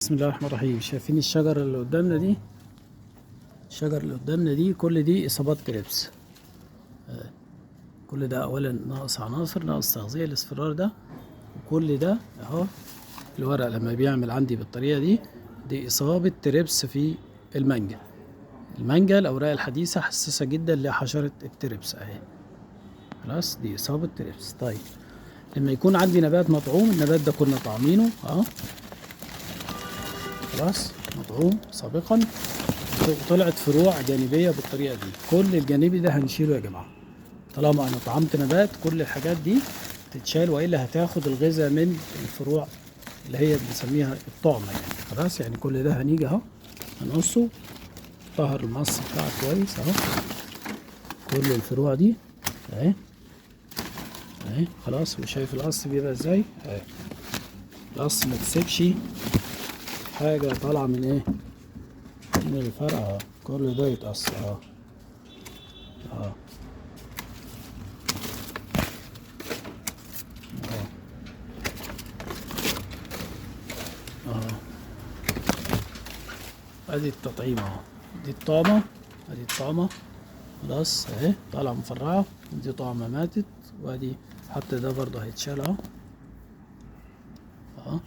بسم الله الرحمن الرحيم. شايفين الشجرة اللي قدامنا دي؟ الشجرة اللي قدامنا دي كل دي إصابات تريبس. كل ده أولا ناقص عناصر، ناقص تغذية الاصفرار ده، وكل ده أهو الورق لما بيعمل عندي بالطريقة دي إصابة تريبس في المانجا. المانجا الأوراق الحديثة حساسة جدا لحشرة التريبس أهي. خلاص دي إصابة تريبس. طيب لما يكون عندي نبات مطعوم، النبات ده كنا طعمينه أهو، خلاص مطعوم سابقا، طلعت فروع جانبية بالطريقة دي. كل الجانبي ده هنشيله يا جماعة. طالما انا طعمت نبات كل الحاجات دي تتشال، والا هتاخد الغذاء من الفروع اللي هي بنسميها الطعمة يعني. خلاص يعني كل ده هنيجي اهو هنقصه، طهر المقص بتاعه كويس اهو. كل الفروع دي اهي اهي خلاص. وشايف القص بيبقى ازاي اهي. القص ما تسيبش حاجة طالعة من ايه، من الفرع اهو. كل ده يتقص اهو اهو اهو. ادي التطعيم اهو، دي الطعمة، ادي الطعمة خلاص اهي طالعة مفرعة. دي طعمة ماتت، وادي حتى ده برضه هيتشال اهو اهو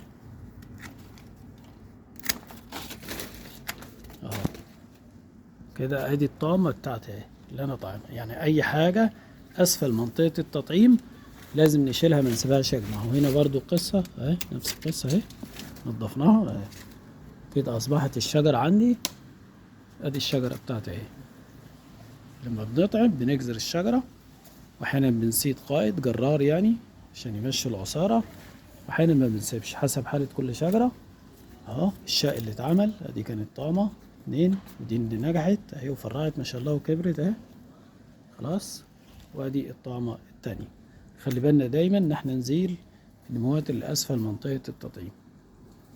اهو كده. ادي الطعمة بتاعتي اهي اللي انا طعمها. يعني اي حاجة اسفل منطقة التطعيم لازم نشيلها، ما نسيبهاش يا جماعة. وهنا برضه القصة اهي، نفس القصة اهي، نضفناها اهي. كده اصبحت الشجرة عندي. ادي الشجرة بتاعتي اهي. لما بنطعم بنجذر الشجرة، واحيانا بنسيب قائد جرار يعني عشان يمشي العصارة، واحيانا ما بنسيبش حسب حالة كل شجرة اهو. الشق اللي اتعمل ادي كانت طعمة 2، ودي اللي نجحت اهي وفرعت ما شاء الله وكبرت اهي خلاص. وادي الطعمة التانية. خلي بالنا دايما ان احنا نزيل النموات اللي اسفل منطقة التطعيم.